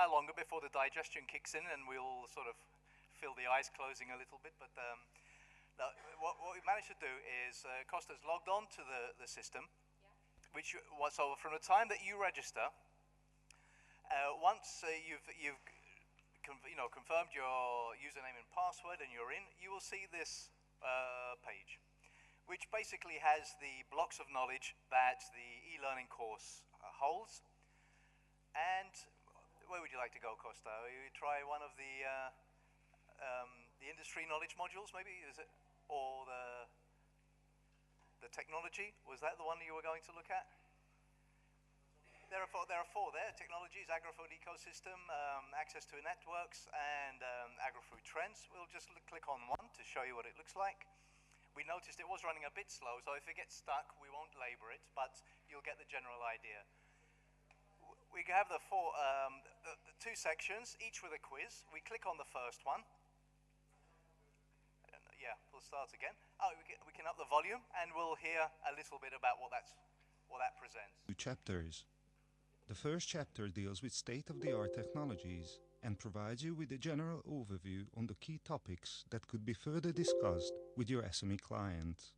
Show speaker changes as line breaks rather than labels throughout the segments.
while longer before the digestion kicks in and we'll sort of feel the eyes closing a little bit. But now, what we managed to do is Costa's logged on to the system, which so from the time that you register, once you've confirmed your username and password and you're in, you will see this page, which basically has the blocks of knowledge that the e-learning course holds. And where would you like to go, Costa? You try one of the industry knowledge modules, maybe, is it, or the technology? Was that the one you were going to look at? There are four there: technologies, Agrofood ecosystem, access to networks, and Agrofood trends. We'll just click on one to show you what it looks like. We noticed it was running a bit slow, so if it gets stuck, we won't labor it, but you'll get the general idea. We have the two sections, each with a quiz. We click on the first one. And, yeah, we'll start again. Oh, we can up the volume, and we'll hear a little bit about what that presents.
Two chapters. The first chapter deals with state-of-the-art technologies and provides you with a general overview on the key topics that could be further discussed with your SME client.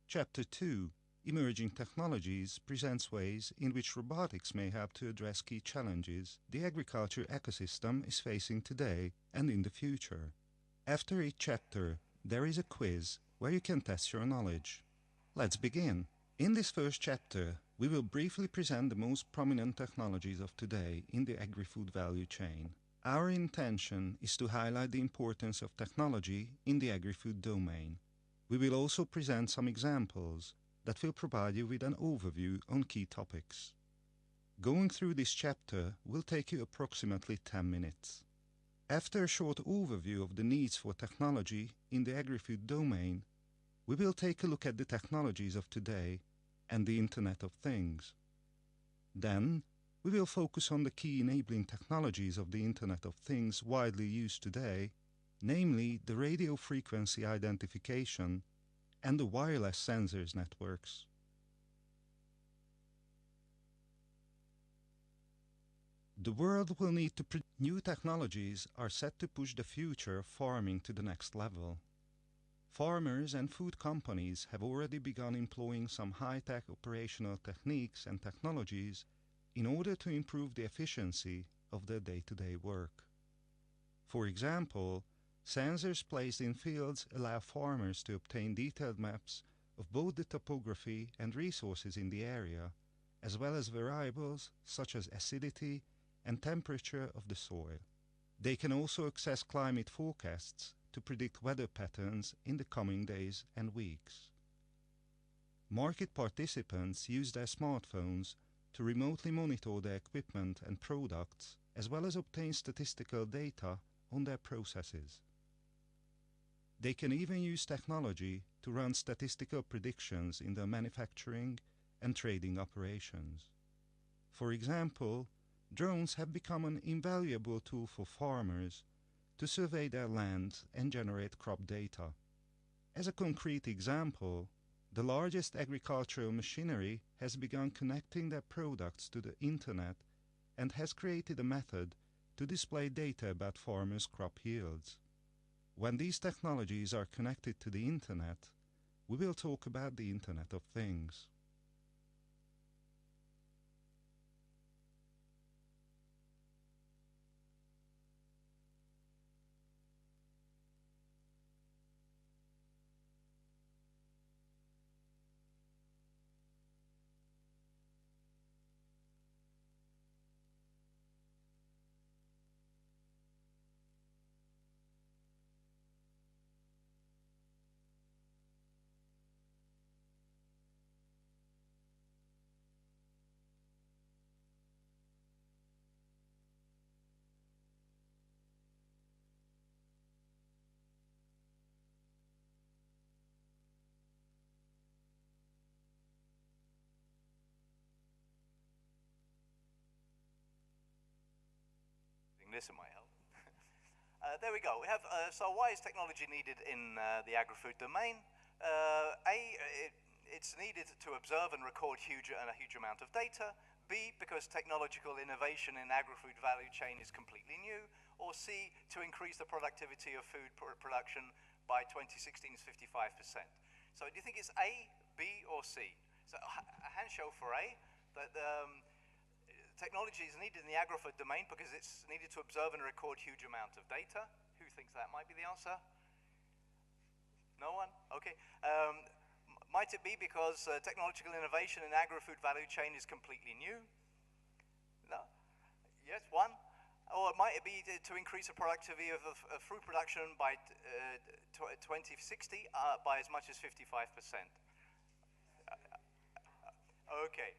Chapter 2, Emerging Technologies, presents ways in which robotics may help to address key challenges the agriculture ecosystem is facing today and in the future. After each chapter, there is a quiz where you can test your knowledge. Let's begin. In this first chapter, we will briefly present the most prominent technologies of today in the agri-food value chain. Our intention is to highlight the importance of technology in the agri-food domain. We will also present some examples that will provide you with an overview on key topics. Going through this chapter will take you approximately 10 minutes. After a short overview of the needs for technology in the agri-food domain, we will take a look at the technologies of today and the Internet of Things. Then, we will focus on the key enabling technologies of the Internet of Things widely used today, namely the radio frequency identification and the wireless sensors networks. The world will need to new technologies are set to push the future of farming to the next level. Farmers and food companies have already begun employing some high-tech operational techniques and technologies in order to improve the efficiency of their day-to-day work. For example, sensors placed in fields allow farmers to obtain detailed maps of both the topography and resources in the area, as well as variables such as acidity and temperature of the soil. They can also access climate forecasts to predict weather patterns in the coming days and weeks. Market participants use their smartphones to remotely monitor their equipment and products, as well as obtain statistical data on their processes. They can even use technology to run statistical predictions in their manufacturing and trading operations. For example, drones have become an invaluable tool for farmers to survey their land and generate crop data. As a concrete example, the largest agricultural machinery has begun connecting their products to the Internet and has created a method to display data about farmers' crop yields. When these technologies are connected to the Internet, we will talk about the Internet of Things.
This might help. There we go. We have. So why is technology needed in the agri-food domain? It's needed to observe and record a huge amount of data. B, because technological innovation in agri-food value chain is completely new, or C, to increase the productivity of food production by 2016 is 55%. So do you think it's A, B, or C? So a hand show for A, that technology is needed in the agri-food domain because it's needed to observe and record huge amount of data. Who thinks that might be the answer? No one? Okay. Might it be because technological innovation in agri-food value chain is completely new? No? Yes, one? Or might it be to increase the productivity of fruit production by 2060 by as much as 55%? Okay.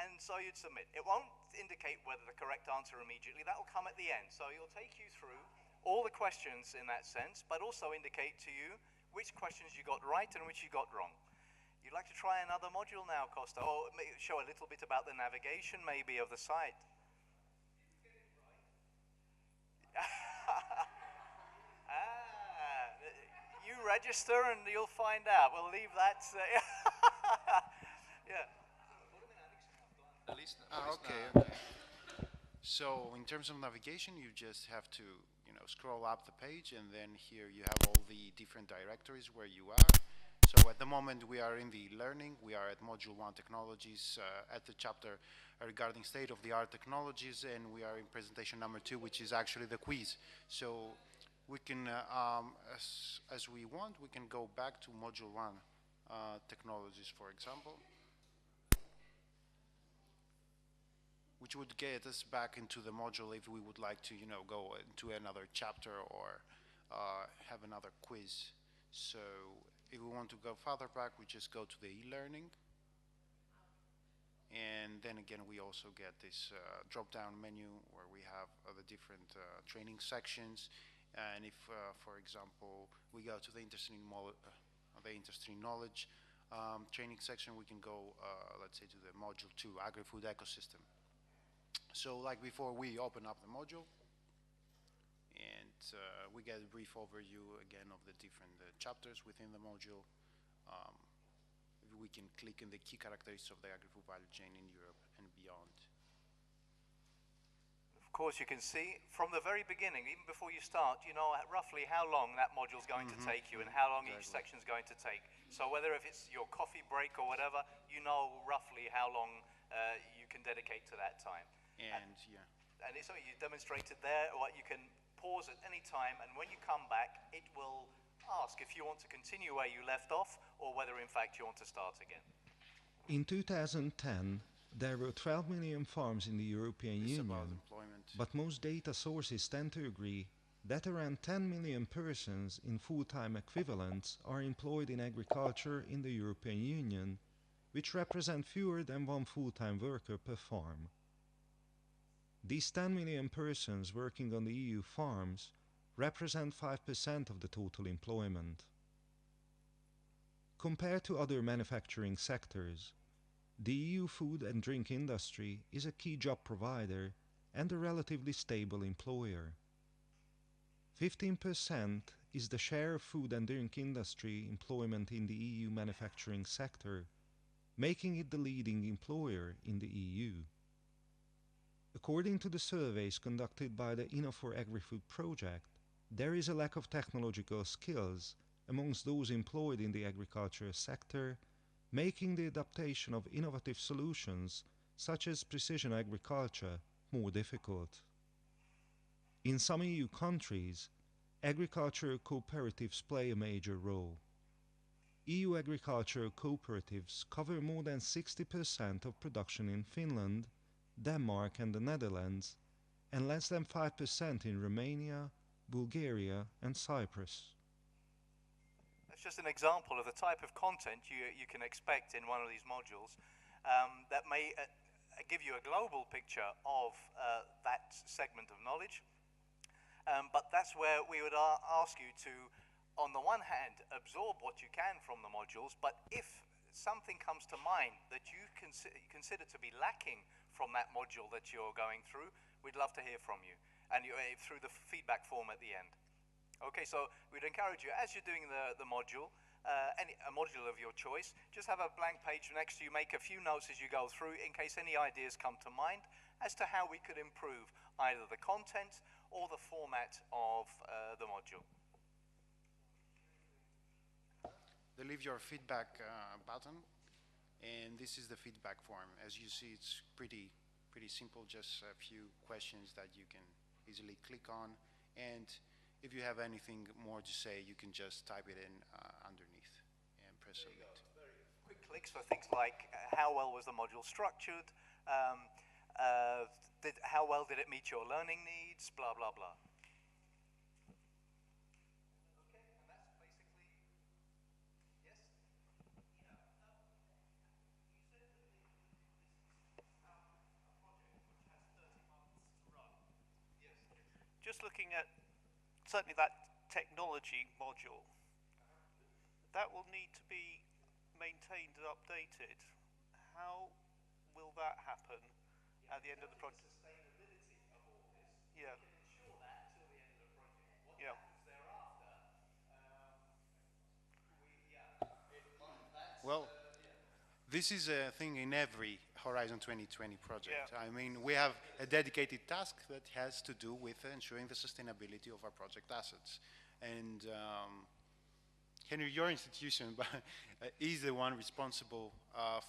And so you'd submit. It won't indicate whether the correct answer immediately. That will come at the end. So it'll take you through all the questions in that sense, but also indicate to you which questions you got right and which you got wrong. You'd like to try another module now, Costa, or show a little bit about the navigation maybe of the site. You register and you'll find out. We'll leave that. Yeah.
Okay. So in terms of navigation, you just have to, scroll up the page, and then here you have all the different directories where you are. So at the moment we are in the learning, we are at Module 1 Technologies, at the chapter regarding state-of-the-art technologies, and we are in presentation number 2, which is actually the quiz. So we can, as we want, we can go back to Module 1 Technologies, for example, which would get us back into the module if we would like to, go into another chapter or have another quiz. So if we want to go further back, we just go to the e-learning. And then again, we also get this drop-down menu where we have the different training sections. And if, for example, we go to the interesting knowledge training section, we can go, let's say, to the module 2, Agri-Food Ecosystem. So like before, we open up the module, and we get a brief overview again of the different chapters within the module. We can click in the key characteristics of the agri-food value chain in Europe and beyond.
Of course, you can see from the very beginning, even before you start, you know roughly how long that module is going to take you and how long each section is going to take. So whether if it's your coffee break or whatever, you know roughly how long you can dedicate to that time. And so you demonstrated there what you can pause at any time, and when you come back, it will ask if you want to continue where you left off or whether in fact you want to start again.
In 2010, there were 12 million farms in the European Union, but most data sources tend to agree that around 10 million persons in full-time equivalents are employed in agriculture in the European Union, which represent fewer than one full-time worker per farm. These 10 million persons working on the EU farms represent 5% of the total employment. Compared to other manufacturing sectors, the EU food and drink industry is a key job provider and a relatively stable employer. 15% is the share of food and drink industry employment in the EU manufacturing sector, making it the leading employer in the EU. According to the surveys conducted by the Inno4 Agri-Food project, there is a lack of technological skills amongst those employed in the agriculture sector, making the adaptation of innovative solutions such as precision agriculture more difficult. In some EU countries, agricultural cooperatives play a major role. EU agricultural cooperatives cover more than 60% of production in Finland, Denmark and the Netherlands, and less than 5% in Romania, Bulgaria and Cyprus.
That's just an example of the type of content you can expect in one of these modules that may give you a global picture of that segment of knowledge. But that's where we would ask you to, on the one hand, absorb what you can from the modules, but if something comes to mind that you consider to be lacking from that module that you're going through, we'd love to hear from you, and through the feedback form at the end. Okay, so we'd encourage you, as you're doing the module, a module of your choice. Just have a blank page next to you, make a few notes as you go through in case any ideas come to mind as to how we could improve either the content or the format of the module.
They leave your feedback button, and this is the feedback form. As you see, it's pretty simple, just a few questions that you can easily click on, and if you have anything more to say, you can just type it in underneath and press submit.
Very quick clicks for things like how well was the module structured, how well did it meet your learning needs, blah, blah, blah.
Just looking at certainly that technology module, that will need to be maintained and updated. How will that happen at the end of the project?
Sustainability of all this.
Yeah.
We can ensure that until the end of the project. What
Yeah.
happens thereafter?
Well, this is a thing in every Horizon 2020 project.
Yeah.
I mean, we have a dedicated task that has to do with ensuring the sustainability of our project assets. And Henry, your institution is the one responsible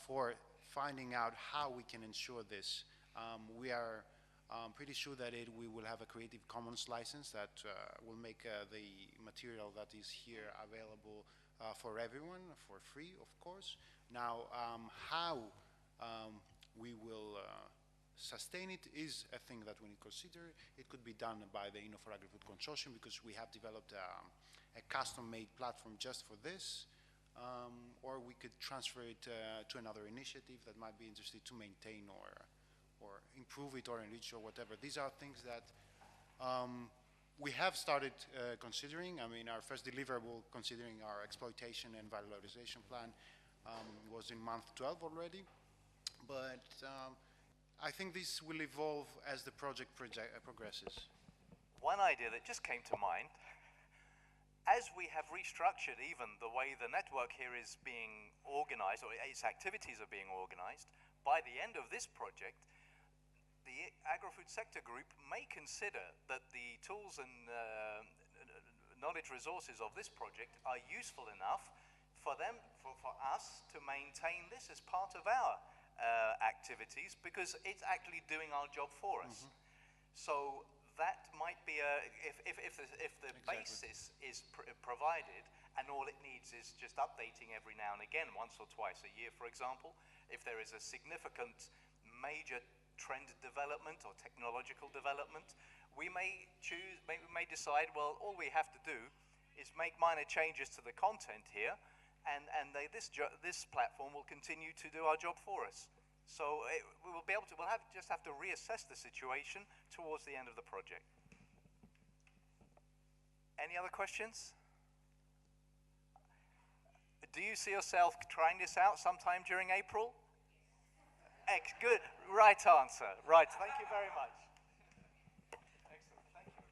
for finding out how we can ensure this. We are pretty sure that we will have a Creative Commons license that will make the material that is here available for everyone, for free, of course. Now, how we will sustain it is a thing that we need to consider. It could be done by the for Agrofood Consortium because we have developed a custom-made platform just for this, or we could transfer it to another initiative that might be interested to maintain or improve it or enrich or whatever. These are things that we have started considering. I mean, our first deliverable, considering our exploitation and valorization plan, was in month 12 already. But I think this will evolve as the project progresses.
One idea that just came to mind, as we have restructured even the way the network here is being organized, or its activities are being organized, by the end of this project, the Agrofood sector group may consider that the tools and knowledge resources of this project are useful enough for us to maintain this as part of our activities, because it's actually doing our job for us. So that might be if the basis is provided and all it needs is just updating every now and again, once or twice a year, for example. If there is a significant major trend development or technological development, we may decide, well, all we have to do is make minor changes to the content here, and this platform will continue to do our job for us. So we'll just have to reassess the situation towards the end of the project. Any other questions? Do you see yourself trying this out sometime during April? Good. Right answer. Right. Thank you very much. Excellent. Thank you.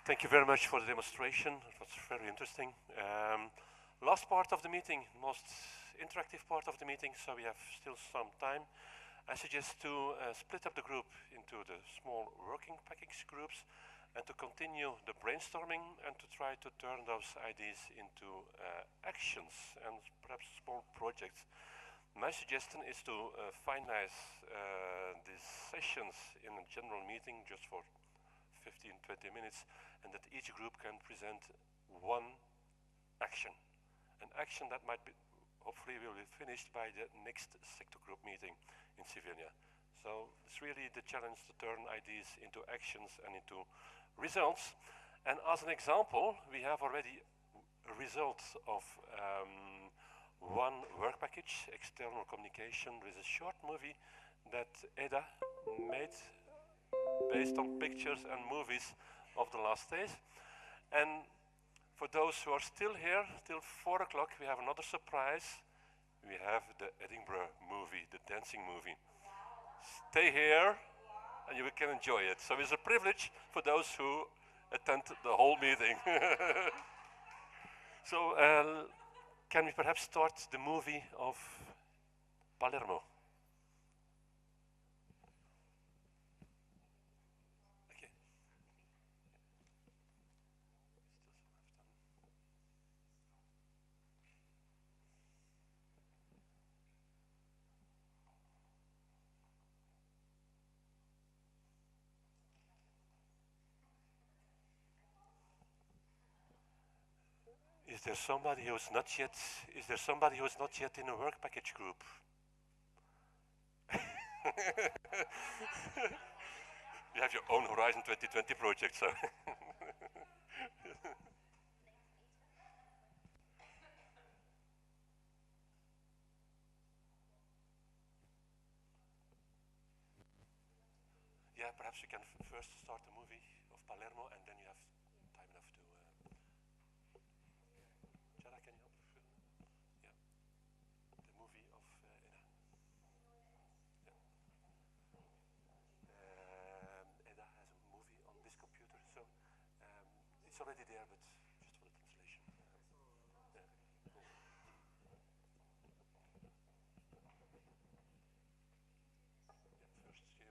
Thank you very much for the demonstration. It was very interesting. Last part of the meeting, most interactive part of the meeting, so we have still some time. I suggest to split up the group into the small working package groups and to continue the brainstorming and to try to turn those ideas into actions and perhaps small projects. My suggestion is to finalize these sessions in a general meeting just for 15-20 minutes, and that each group can present one action. An action that might be, hopefully will be finished by the next sector group meeting in Sevilla. So it's really the challenge to turn ideas into actions and into results. And as an example, we have already results of one work package, external communication. There is a short movie that Eda made based on pictures and movies of the last days. And for those who are still here till 4 o'clock, we have another surprise. We have the Edinburgh movie, the dancing movie. Stay here. and you can enjoy it. So it's a privilege for those who attend the whole meeting. So can we perhaps start the movie of Palermo? Okay. Is there somebody who's not yet? Is there somebody who's not yet in a work package group? You have your own Horizon 2020 project, so. Yeah, perhaps we can first start the movie of Palermo, and then you have time enough to. Jara, can you help? Yeah, the movie of. Eda has a movie on this computer, so it's already there, but just for the translation. Yeah, cool. Yeah, first you.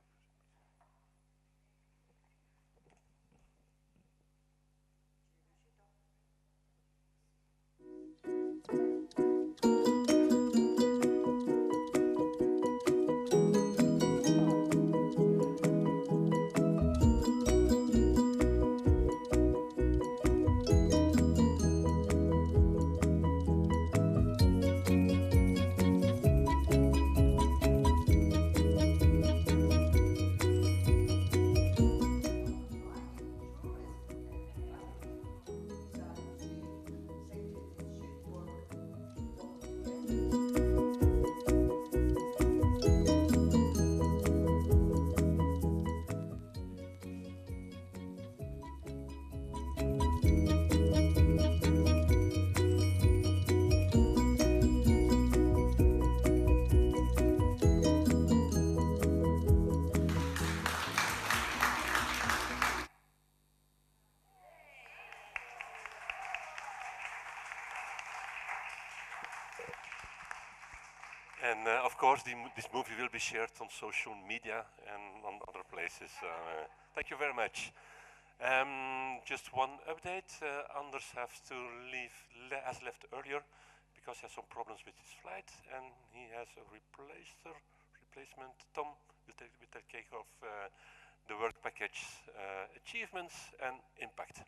And of course, this movie will be shared on social media and on other places. Thank you very much. Just one update. Anders has to leave, has left earlier because he has some problems with his flight, and he has a replacement. Tom will take care of the work package achievements and impact.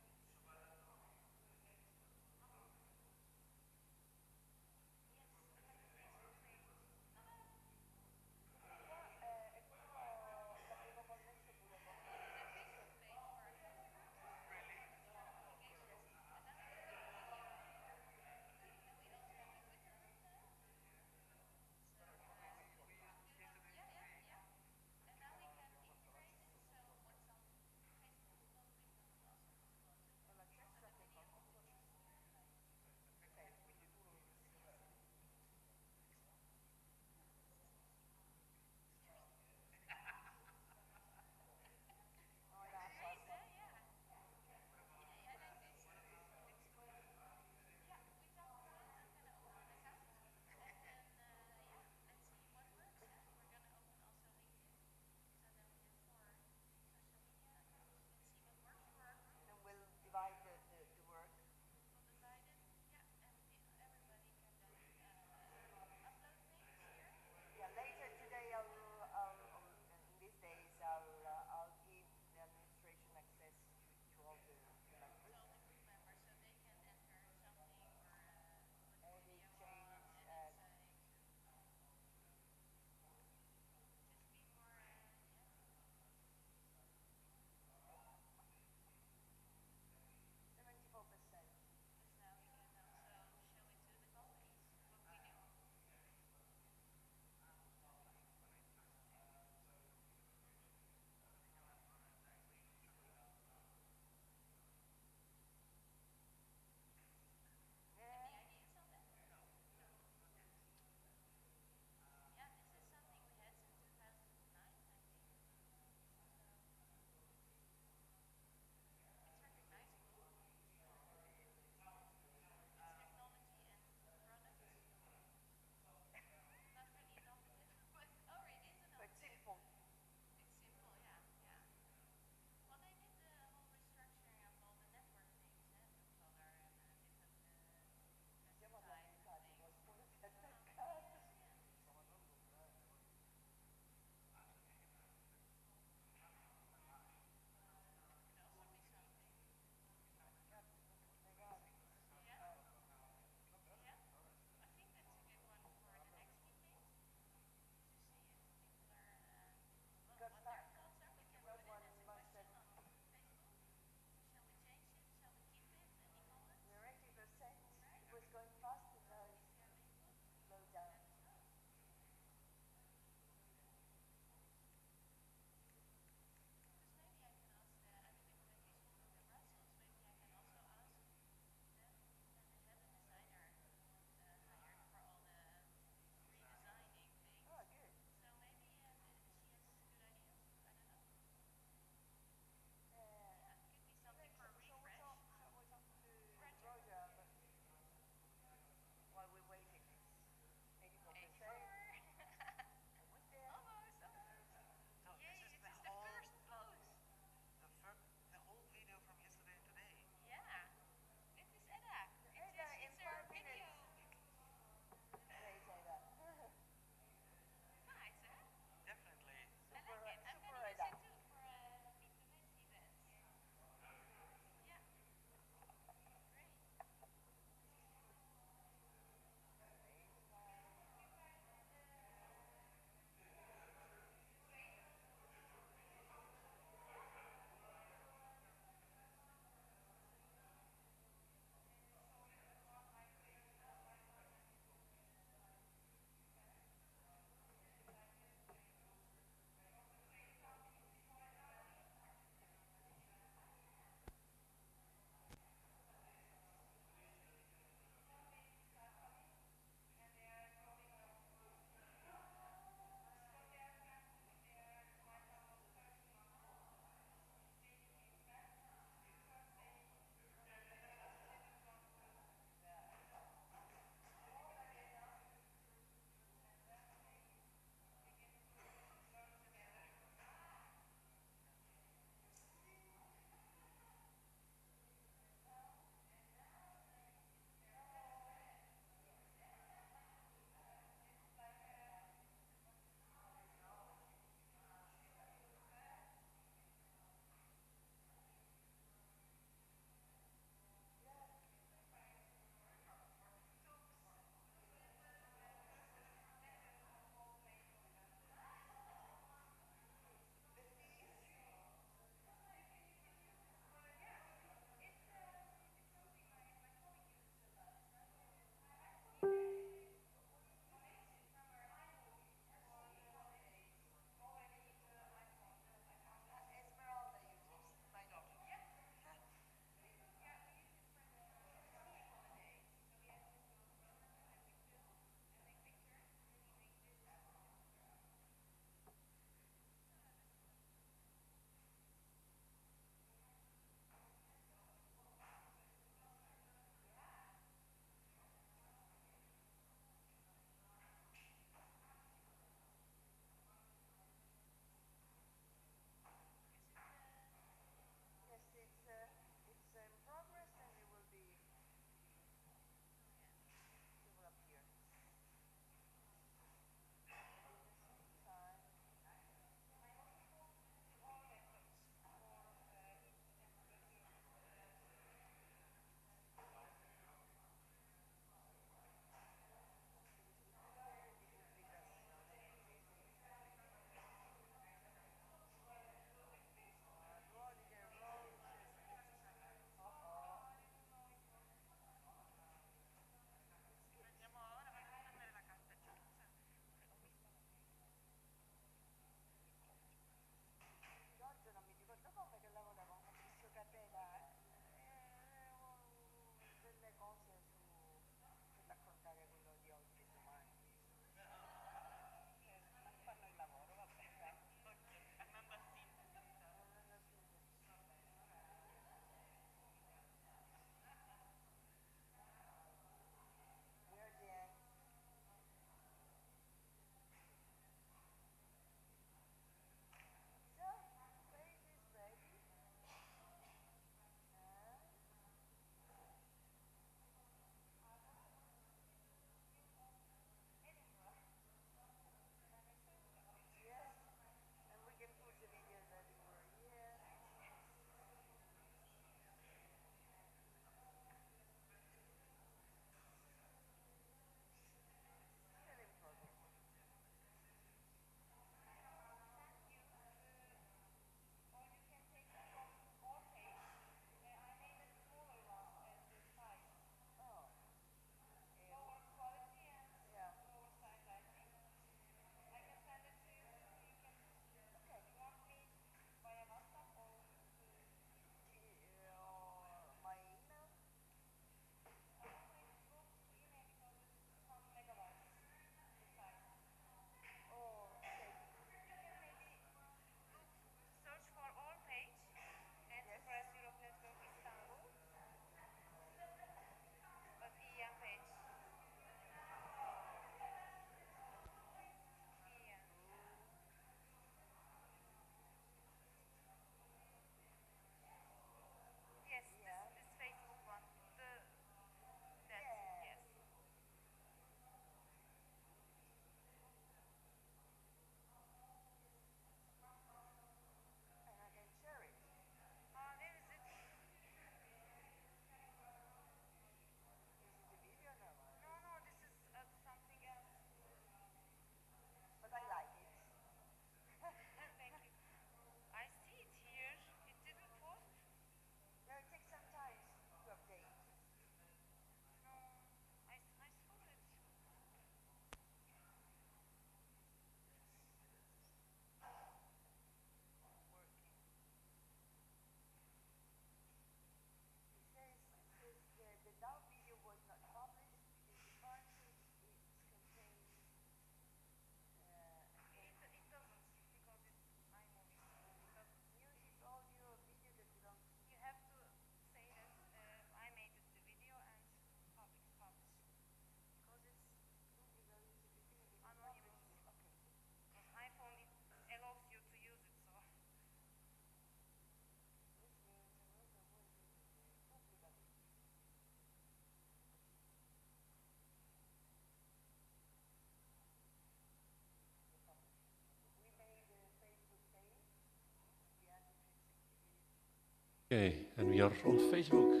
Okay, and we are on Facebook.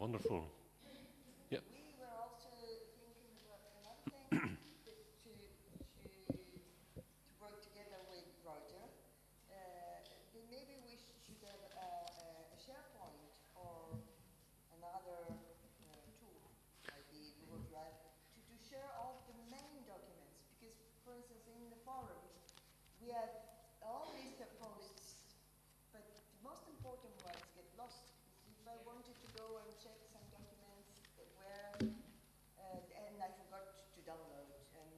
Wonderful. Yeah.
We were also thinking about another thing to work together with Roger. Maybe we should have a SharePoint or another tool, like the Google Drive, to share all the main documents. Because, for instance, in the forums, we have all list of posts, but the most important ones get lost. If I wanted to go and check some documents that were, and I forgot to download, and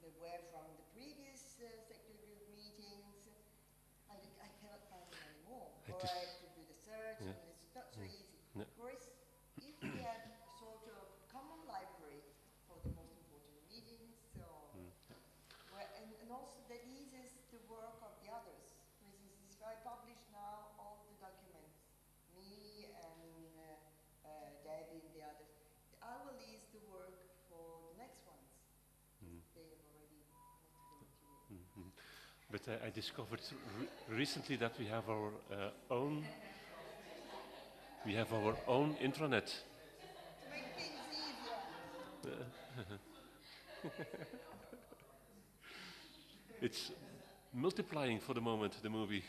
they were from the previous sector group meetings, I cannot find them anymore. Or I have to do the search, and it's not so easy.
Yeah.
Whereas if we had a sort of common library for the most important meetings, and also that eases the work of the others. For instance, if I publish now all the documents, me and Debbie and the others, I will ease the work for the next ones. They have already most of the material.
But I discovered recently that we have our own intranet.
To make things easier.
It's multiplying for the moment, the movie.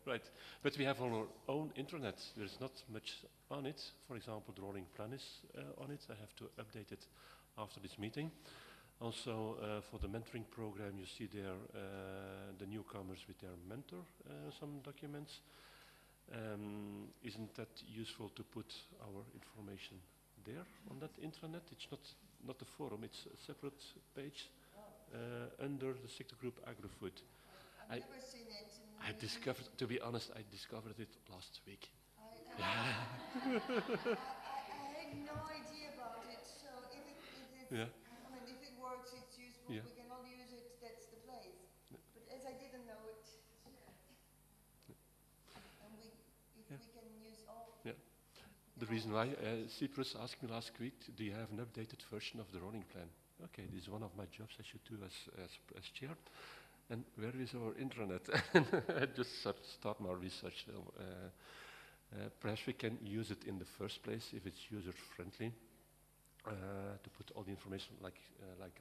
Right. But we have our own intranet. There's not much on it. For example, the rolling plan is on it. I have to update it after this meeting. Also, for the mentoring program, you see there the newcomers with their mentor, some documents. Isn't that useful to put our information there on that intranet? It's not a forum, it's a separate page under the sector group Agrofood.
I've never seen it.
I discovered, to be honest, I discovered it last week.
I had no idea about it, so if it works, it's useful, we can all use it, that's the place. But as I didn't know it, and we can use all.
Yeah. The reason why, Cyprus asked me last week, do you have an updated version of the rolling plan? Okay, this is one of my jobs I should do as chair. And where is our intranet? I just start my research. Perhaps we can use it in the first place if it's user-friendly to put all the information, like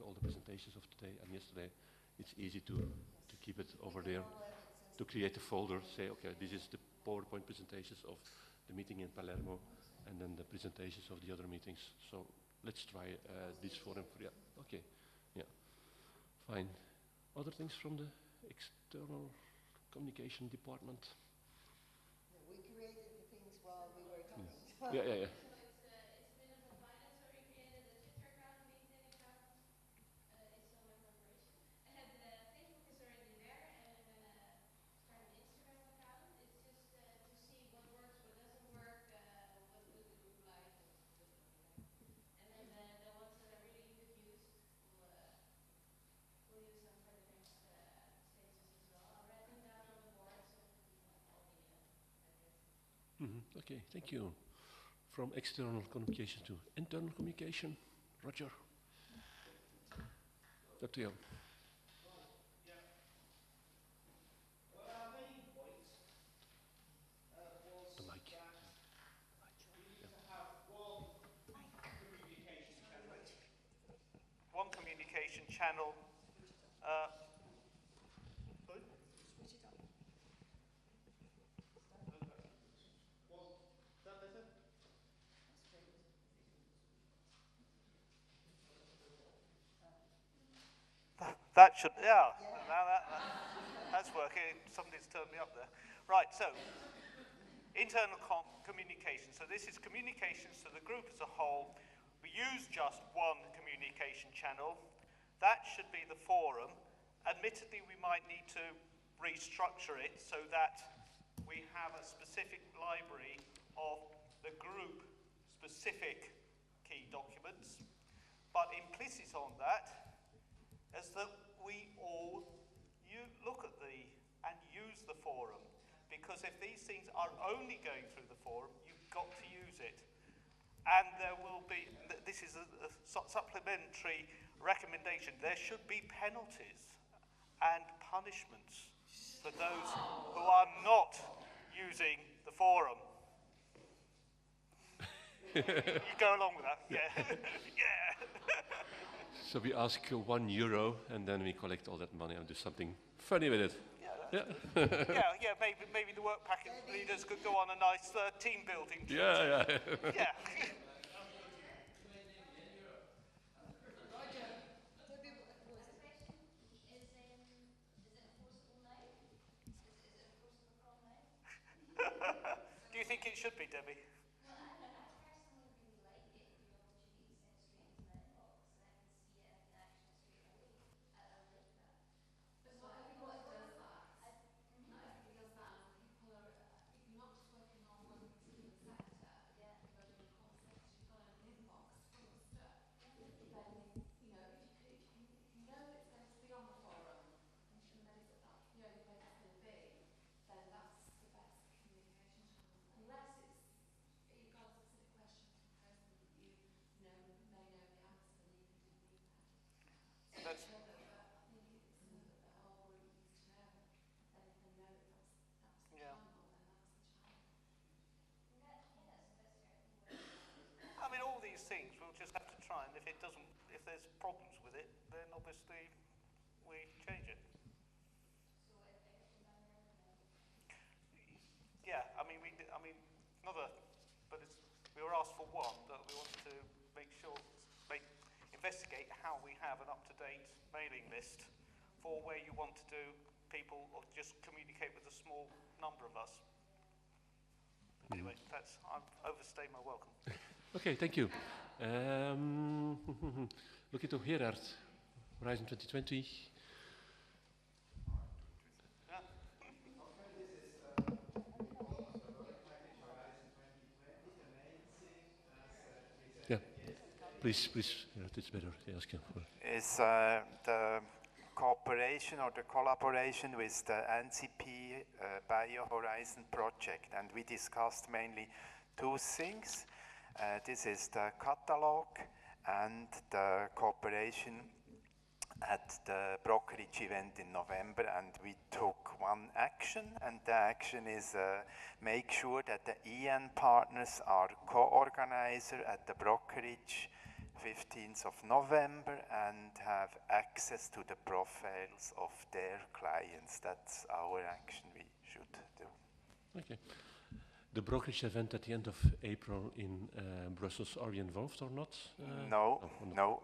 all the presentations of today and yesterday. It's easy to keep it over there, to create a folder, say, okay, this is the PowerPoint presentations of the meeting in Palermo, and then the presentations of the other meetings. So let's try this forum. Okay, yeah, fine. Other things from the external communication department?
No, we created the things while we were talking.
Yeah. Okay, thank you. From external communication to internal communication, Roger. Up to you. The mic.
One communication channel. That should, yeah. That's working. Somebody's turned me up there. Right, so internal communication. So this is communications to the group as a whole. We use just one communication channel. That should be the forum. Admittedly, we might need to restructure it so that we have a specific library of the group specific key documents. But implicit on that is that we all look at and use the forum. Because if these things are only going through the forum, you've got to use it. And there will be, this is a supplementary recommendation, there should be penalties and punishments for those who are not using the forum. You go along with that? Yeah. Yeah.
So we ask €1 and then we collect all that money and do something funny with it.
Yeah, maybe the work packet leaders could go on a nice team building trip. Yeah. Do you think it should be, Debbie? Things we'll just have to try, and if there's problems with it, then obviously we change it. Yeah, we were asked for one, but we want to investigate how we have an up-to-date mailing list for where you want to do people or just communicate with a small number of us. Anyway, I've overstayed my welcome.
Okay, thank you. Looking to Gerard, Horizon 2020. Yeah, please, it's better. Ask you.
Is the cooperation or the collaboration with the NCP Bio Horizon project, and we discussed mainly two things. This is the catalog and the cooperation at the brokerage event in November, and we took one action, and the action is make sure that the EN partners are co-organizer at the brokerage 15th of November and have access to the profiles of their clients. That's our action we should do.
Okay. The brokerage event at the end of April in Brussels, are you involved or not?
No,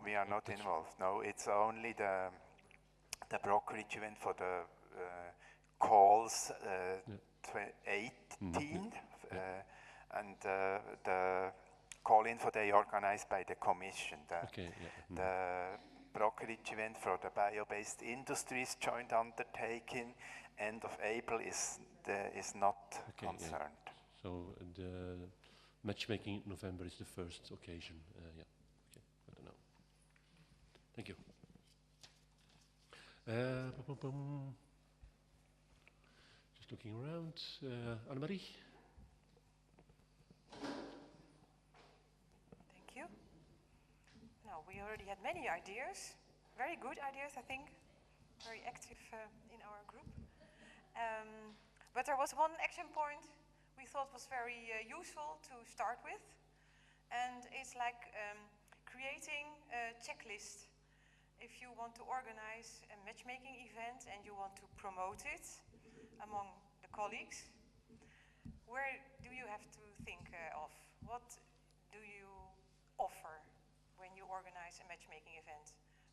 we are not involved. No, it's only the brokerage event for the calls 18th and the call-in for day organized by the Commission. The brokerage event for the bio-based industries joint undertaking end of April is not concerned.
Yeah. So the matchmaking in November is the first occasion. Okay, I don't know. Thank you. Just looking around. Annemarie?
Thank you. Now, we already had many ideas, very good ideas, I think, very active in our group. But there was one action point we thought was very useful to start with, and it's like creating a checklist. If you want to organize a matchmaking event and you want to promote it among the colleagues, where do you have to think of? What do you offer when you organize a matchmaking event?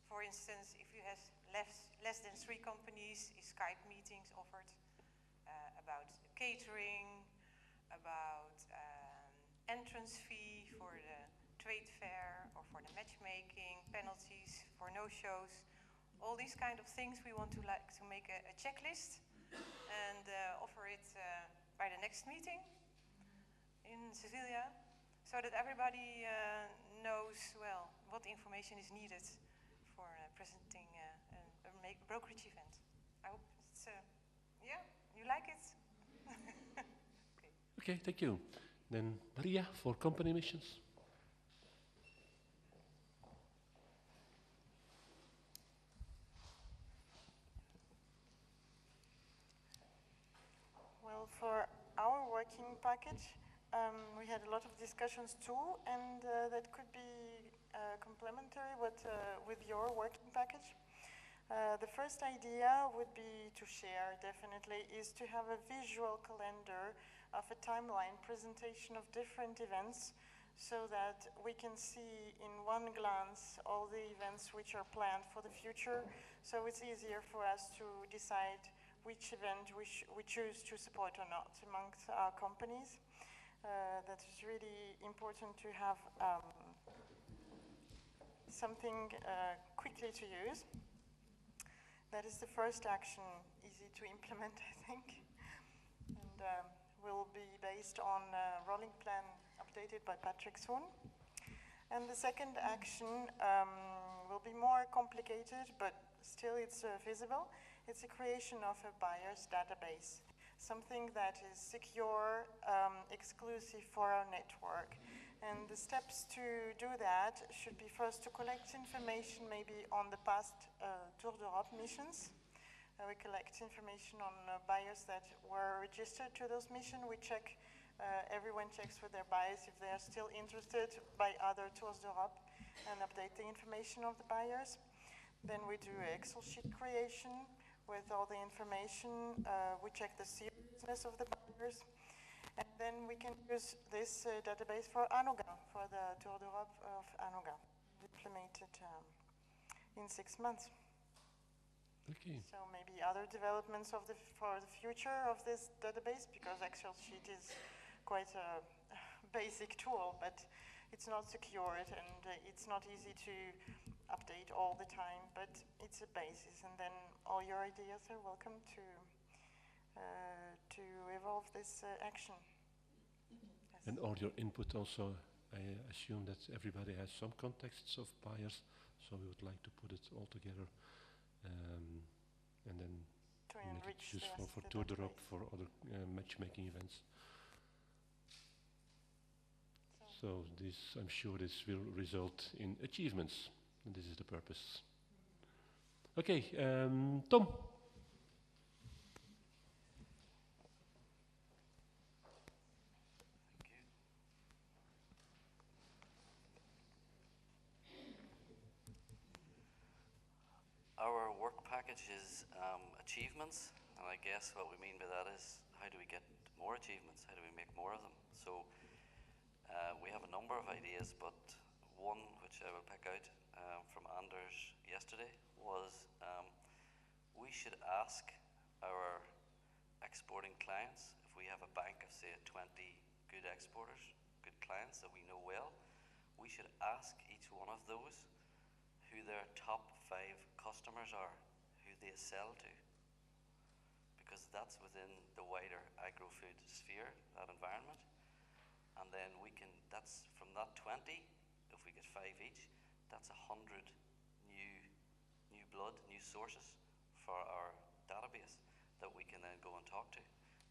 For instance, if you have less than 3 companies, is Skype meetings offered about catering, about entrance fee for the trade fair or for the matchmaking, penalties for no-shows, all these kind of things we want to make a checklist and offer it by the next meeting in Sevilla, so that everybody knows, well, what information is needed for presenting a brokerage event. I hope it's, yeah, you like it?
Okay, thank you. Then Maria for company missions.
Well, for our working package, we had a lot of discussions too, and that could be complementary with your working package. The first idea would be to share, definitely, is to have a visual calendar of a timeline presentation of different events so that we can see in one glance all the events which are planned for the future. So it's easier for us to decide which event we choose to support or not amongst our companies. That is really important to have something quickly to use. That is the first action, easy to implement, I think, and will be based on a rolling plan updated by Patrick soon. And the second action will be more complicated, but still it's feasible. It's a creation of a buyer's database, something that is secure, exclusive for our network. And the steps to do that should be first to collect information maybe on the past Tour d'Europe missions. We collect information on buyers that were registered to those missions. We check, everyone checks with their buyers if they are still interested by other Tours d'Europe and update the information of the buyers. Then we do Excel sheet creation with all the information. We check the seriousness of the buyers. And then we can use this database for Anuga, for the Tour d'Europe of Anuga, implemented in 6 months.
Okay.
So maybe other developments for the future of this database, because Excel sheet is quite a basic tool, but it's not secured and it's not easy to update all the time, but it's a basis. And then all your ideas are welcome to evolve this action. Yes.
And all your input also, I assume that everybody has some contexts of buyers, so we would like to put it all together and then
to
make it
enrich
useful for
the
Tour d'Europe,
database.
for other matchmaking events. So this, I'm sure this will result in achievements, and this is the purpose. Okay, Tom.
Our work package is achievements, and I guess what we mean by that is how do we get more achievements, how do we make more of them. So we have a number of ideas, but one which I will pick out from Anders yesterday was we should ask our exporting clients, if we have a bank of say 20 good exporters, good clients that we know well, we should ask each one of those who their top 5 customers are, who they sell to, because that's within the wider agro-food sphere, that environment. And then we can, that's from that 20, if we get 5 each, that's 100 new blood, new sources for our database that we can then go and talk to.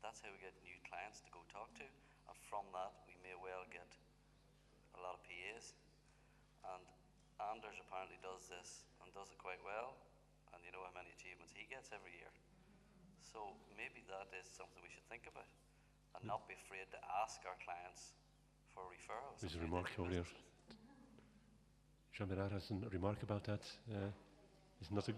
That's how we get new clients to go talk to, and from that we may well get a lot of PAs. And Anders apparently does this and does it quite well, and you know how many achievements he gets every year. So maybe that is something we should think about, and not be afraid to ask our clients for referrals.
There's a remark over here. Jean-Bernard has a remark about that. It's not a...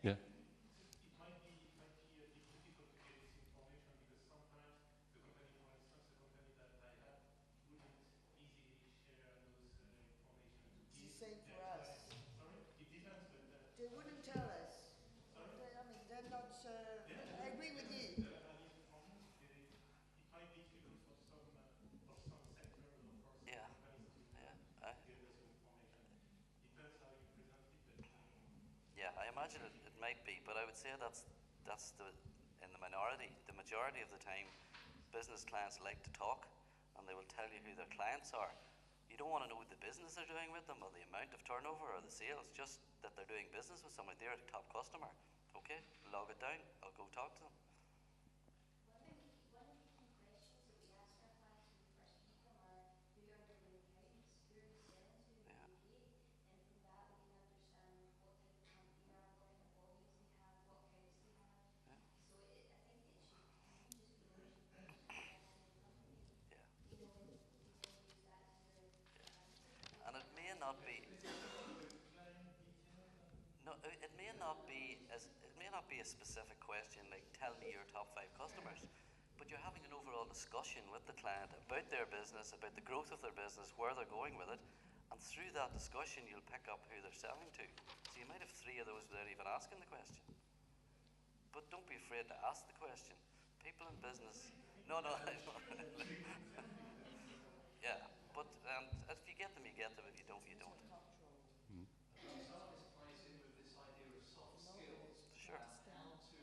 Yeah.
It might be a bit difficult to get this information because sometimes the company, for instance, the company that I have wouldn't easily share those information to give.
It's the same for us.
Sorry? It depends
They wouldn't tell us. I mean, they're not. I agree with you.
Early performance, it might be difficult for some sectors or for some
Yeah.
companies to
Yeah.
get this information. Depends how you present it, but
Yeah, I imagine it might be, but I would say that's in the minority. The majority of the time, business clients like to talk, and they will tell you who their clients are. You don't want to know the business they're doing with them, or the amount of turnover, or the sales. Just that they're doing business with somebody. They're a top customer. Okay, log it down. I'll go talk to them.
One of the key questions that we ask our clients when we first meet them are, who are their main accounts, who are they selling to in the UK, and from that we can understand what type of company they are, what kind of volumes they have, what accounts they have. So I think it should even just be mentioned when you're presenting the company.
Yeah.
You know, you then use that to their advantage.
And it may not be. No, it may not be a specific question like tell me your top 5 customers, but you're having an overall discussion with the client about their business, about the growth of their business, where they're going with it, and through that discussion you'll pick up who they're selling to. So you might have 3 of those without even asking the question. But don't be afraid to ask the question. People in business, no, yeah. But if you get them, you get them. If you don't, you don't.
Some of this ties in with this idea of soft skills.
Sure.
How to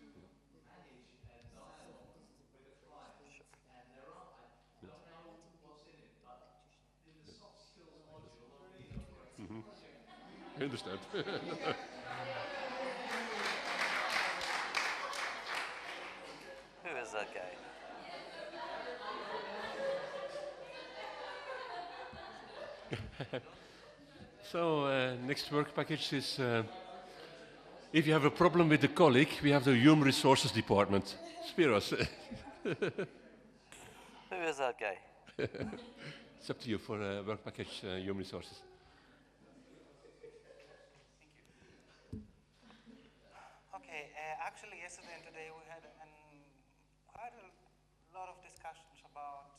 manage a dialogue with a client.
Sure.
And there are, I don't know what's in it, but in the soft skills module on the Operating Project.
I understand.
Who is that guy?
So next work package is if you have a problem with a colleague, we have the human resources department. Spiros.
Who is that guy?
It's up to you for work package human resources.
Okay, actually yesterday and today we had quite a lot of discussions about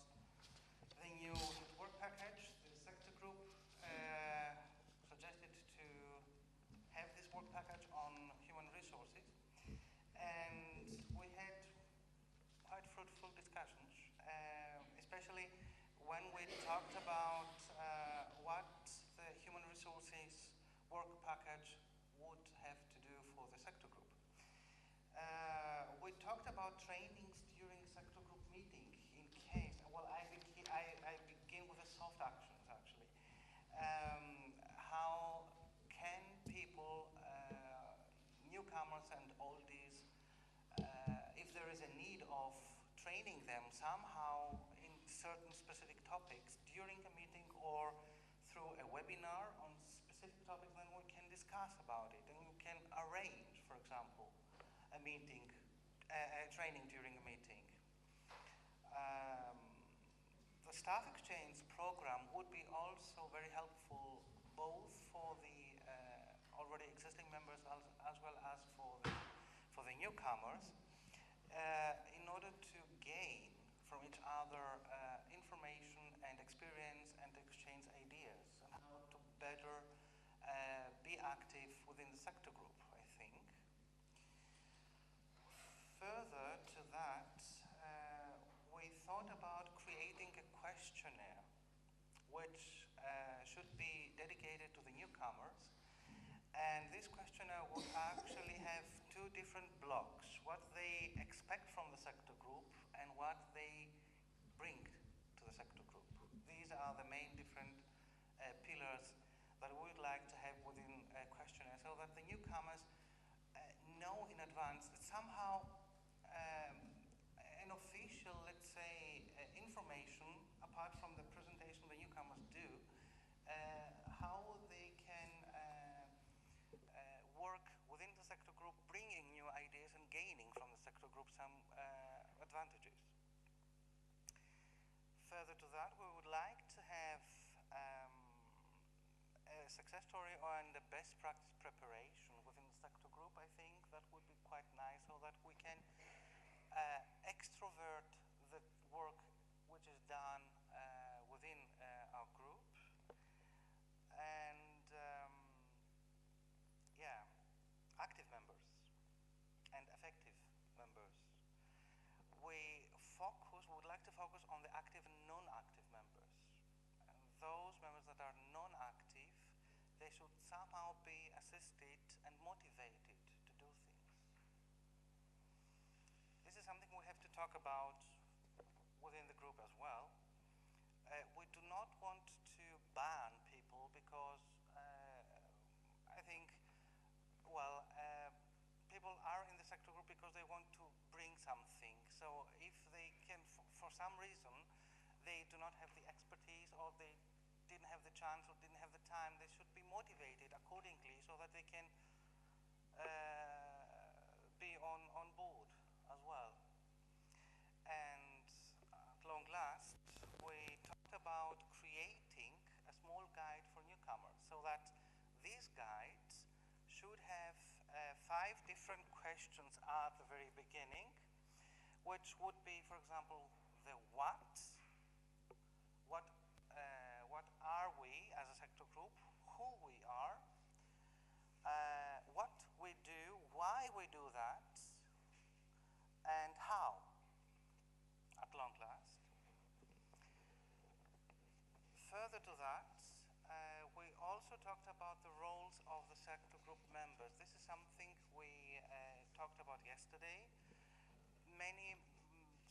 the new work package. The sector group suggested to have this work package on human resources, and we had quite fruitful discussions, especially when we talked about what the human resources work package would have to do for the sector group. We talked about trainings during sector group meeting in case, well, I begin with the soft actions actually. How can people, newcomers and oldies, if there is a need of training them somehow in certain specific topics during a meeting or through a webinar on specific topics, then we can discuss about it and we can arrange, for example, a meeting, a training during a meeting. The staff exchange program would be also very helpful both for the already existing members as well as for the newcomers in order to gain from each other information and experience and exchange ideas on how to better be active within the sector group, I think. Further to that, we thought about creating a questionnaire which should be dedicated to the newcomers, and this questionnaire would actually have 2 different blocks: what they expect from the sector group and what they bring to the sector group. These are the main different pillars that we would like to have within a questionnaire, so that the newcomers know in advance that somehow an official, let's say, information, apart from the presentation the newcomers do, how they can work within the sector group, bringing new ideas and gaining from the sector group some advantages. Further to that, we would like to have a success story on the best practice preparation within the sector group. I think that would be quite nice, so that we can extrovert the work which is done within our group. And yeah, focus on the active and non-active members. Those members that are non-active, they should somehow be assisted and motivated to do things. This is something we have to talk about within the group as well. We do not want to ban people because I think, well, people are in the sector group because they want to bring something. So if they can, for some reason, they do not have the expertise or they didn't have the chance or didn't have the time, they should be motivated accordingly so that they can be on board as well. And at long last, we talked about creating a small guide for newcomers so that these guides should have 5 different questions at the very beginning, which would be, for example, the what are we as a sector group, who we are, what we do, why we do that, and how, at long last. Further to that, we also talked about the roles of the sector group members. This is something we talked about yesterday. Many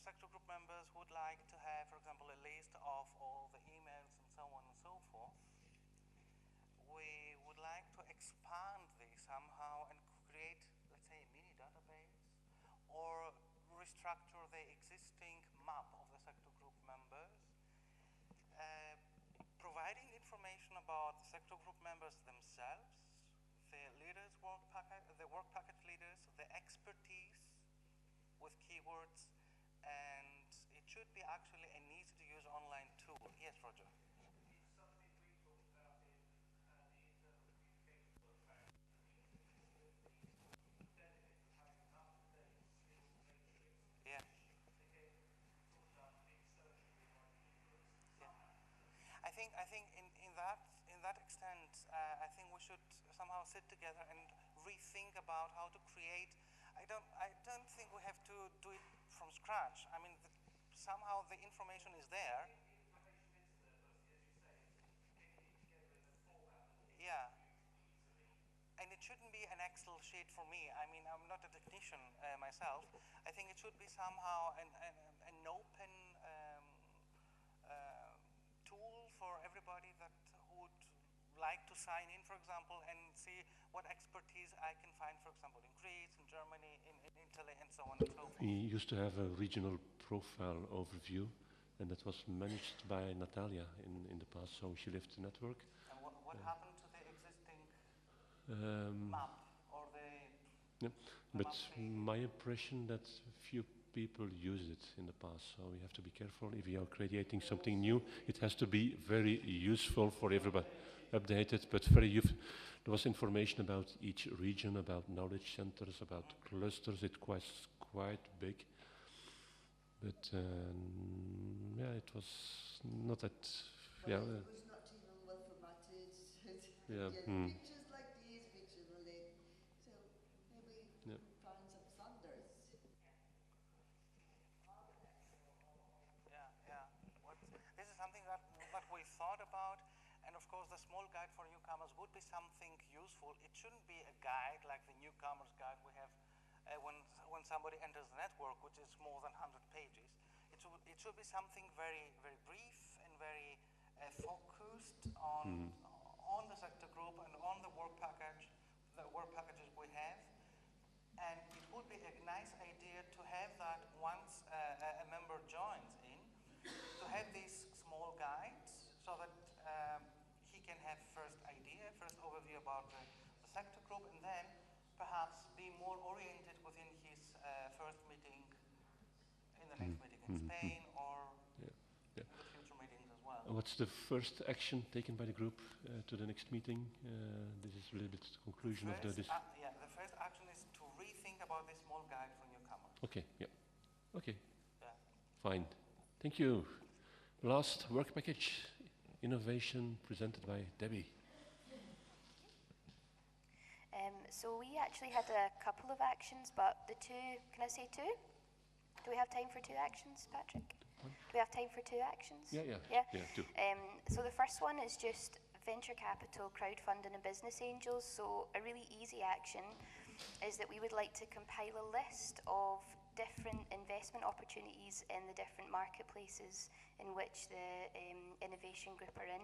sector group members would like to have, for example, a list of all the emails and so on and so forth. We would like to expand this somehow and create, let's say, a mini database or restructure the existing map of the sector group members, providing information about the sector group members themselves, the leaders work package, the work package leaders, the expertise with keywords, and it should be actually an easy-to-use online tool. Yes, Roger. Yeah. I think in that extent, I think we should somehow sit together and rethink about how to create. I don't think we have to do it from scratch. I mean, somehow the information is there. Yeah. And it shouldn't be an Excel sheet for me. I mean, I'm not a technician myself. I think it should be somehow an open tool for everybody that would like to sign in, for example, and see what expertise I can find, for example, in Greece, in Germany, in Italy, and so on and so forth.
We used to have a regional profile overview, and that was managed by Natalia in the past, so she left the network.
And what happened to the existing map or the...
Yeah, but my impression that few people use it in the past, so we have to be careful. If you are creating something new, it has to be very useful for everybody, updated, but very useful. There was information about each region, about knowledge centers, about clusters. It was quite big, but yeah, it was not that.
Well,
yeah,
it was not even well formatted.
yeah.
Pictures like these, pictures like so maybe
Yeah.
we find some standards.
This is something that we thought about, and of course the small guide for newcomers would be something useful. It shouldn't be a guide like the newcomers guide we have when somebody enters the network, which is more than 100 pages. It should be something very, very brief and very focused on the sector group and on the work package, the work packages we have. And it would be a nice idea to have that once a member joins in, to have these small guides so that he can have first overview about the sector group, and then perhaps be more oriented within his first meeting in the next meeting in Spain or in the future meetings as well.
What's the first action taken by the group to the next meeting? This is a little bit the conclusion of the...
the first action is to rethink about this small guide for newcomers.
Okay, yeah. Okay, fine. Thank you. Last work package, innovation presented by Debbie.
So we actually had a couple of actions, but the two, can I say two? Do we have time for 2 actions, Patrick? Do we have time for 2 actions?
Yeah, 2.
So the first one is just venture capital, crowdfunding and business angels. So a really easy action is that we would like to compile a list of different investment opportunities in the different marketplaces in which the innovation group are in.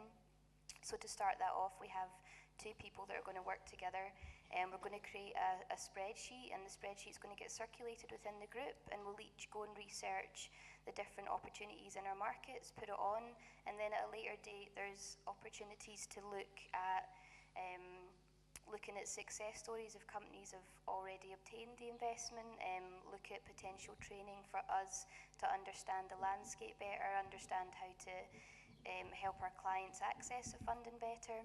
So to start that off, we have 2 people that are going to work together, and we're going to create a spreadsheet, and the spreadsheet's going to get circulated within the group, and we'll each go and research the different opportunities in our markets, put it on, and then at a later date there's opportunities to look at looking at success stories of companies have already obtained the investment, look at potential training for us to understand the landscape better, understand how to help our clients access the funding better,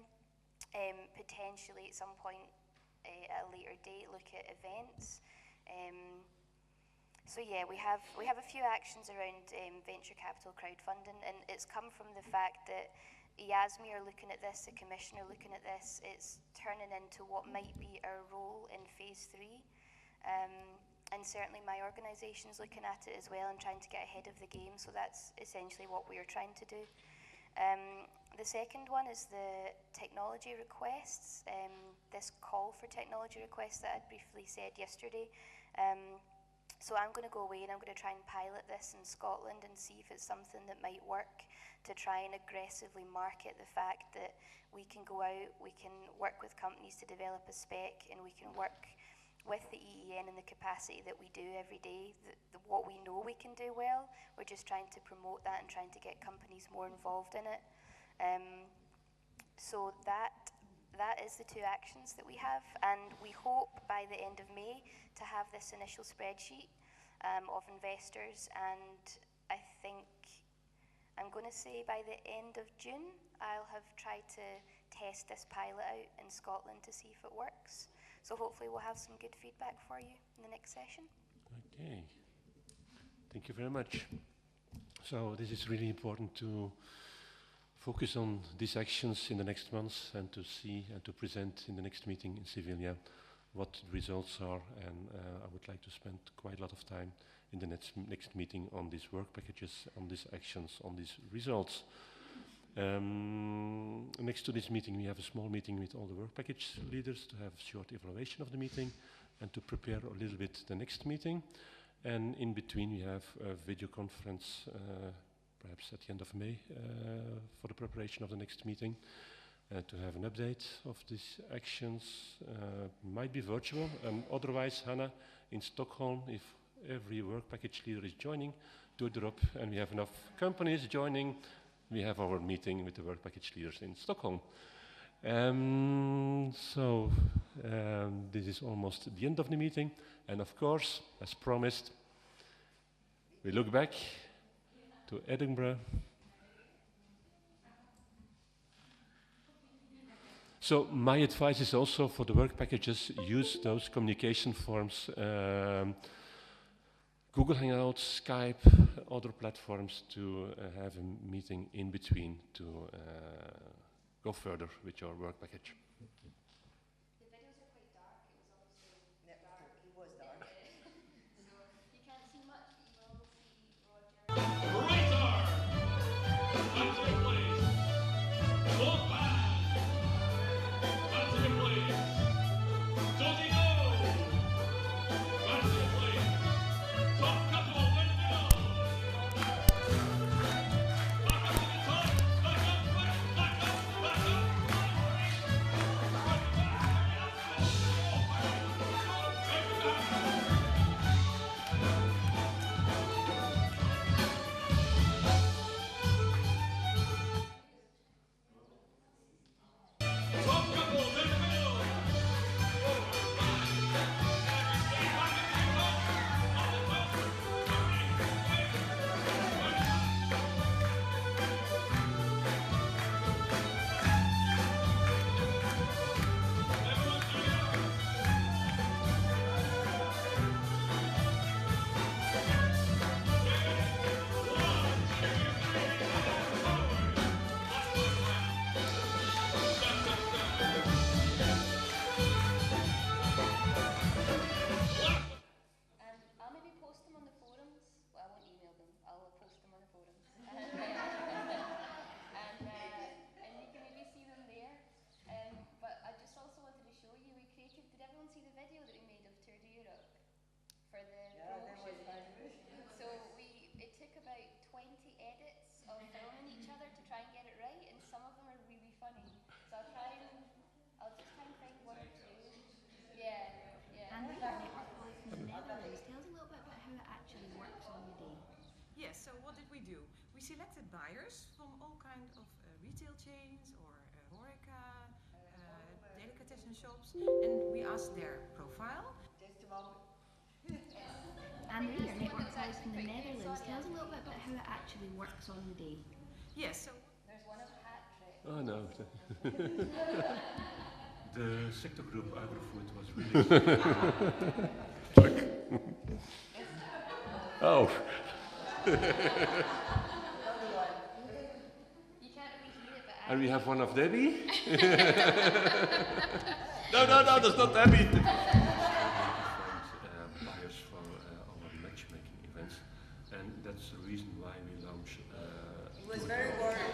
potentially at some point at a later date look at events. So yeah, we have a few actions around venture capital crowdfunding, and it's come from the fact that IASME are looking at this, the Commission are looking at this. It's turning into what might be our role in phase 3. And certainly my organisation is looking at it as well and trying to get ahead of the game, so that's essentially what we are trying to do. The second one is the technology requests, this call for technology requests that I briefly said yesterday. So I'm going to go away and I'm going to try and pilot this in Scotland and see if it's something that might work to try and aggressively market the fact that we can go out, we can work with companies to develop a spec, and we can work with the EEN in the capacity that we do every day, what we know we can do well. We're just trying to promote that and trying to get companies more involved in it. So that is the 2 actions that we have, and we hope by the end of May to have this initial spreadsheet of investors, and I think I'm going to say by the end of June I'll have tried to test this pilot out in Scotland to see if it works. So hopefully we'll have some good feedback for you in the next session.
Okay, thank you very much. So this is really important to focus on these actions in the next months and to see and to present in the next meeting in Sevilla what the results are, and I would like to spend quite a lot of time in the next meeting on these work packages, on these actions, on these results. Next to this meeting we have a small meeting with all the work package leaders to have a short evaluation of the meeting and to prepare a little bit the next meeting, and in between we have a video conference perhaps at the end of May for the preparation of the next meeting, to have an update of these actions. Might be virtual, otherwise Hannah in Stockholm, if every work package leader is joining, do it up and we have enough companies joining, we have our meeting with the work package leaders in Stockholm. This is almost the end of the meeting, and of course, as promised, we look back to Edinburgh. So my advice is also for the work packages, use those communication forms, Google Hangouts, Skype, other platforms to have a meeting in between to go further with your work package.
The videos are quite dark. It was obviously dark.
It was dark.
So you can't see much, but you will see Roger.
Right arm! Back to your place. Hold back! Back to your place. Don't go! Back to your place. Top couple, let go! Back up to the top! Back up, back up, back up, back up!
for the promotion. So it took about 20 edits of filming each other to try and get it right, and some of them are really funny. So I'll just try and find one or two. Yeah, yeah.
And we have a network colleague from the Netherlands. Tell us a little bit about how it actually works on the day.
Yes, so what did we do? We selected buyers from all kinds of retail chains or HoReCa, delicatessen shops, and we asked their profile.
And we, your network colleague from the Netherlands, tell us a little bit about how it actually works on the day.
Yes, so
there's one of hat-trick.
Oh no. The sector group Agrofood was really. Oh.
You can't really hear it, but
And we have one of Debbie. No, that's not Debbie. Buyers for our matchmaking events, and that's the reason why we launch.
He was very worried.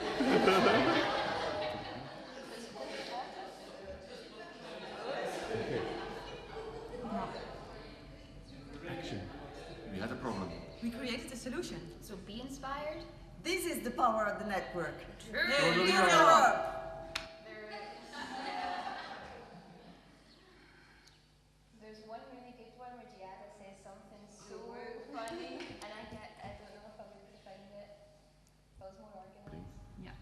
Action. We had a problem.
we created a solution.
So be inspired.
This is the power of the network.
Hey,
Europe!
There's one really good one where Giada says something so funny, and I don't know if I'll be able to find it. If I was more organized.
Yeah.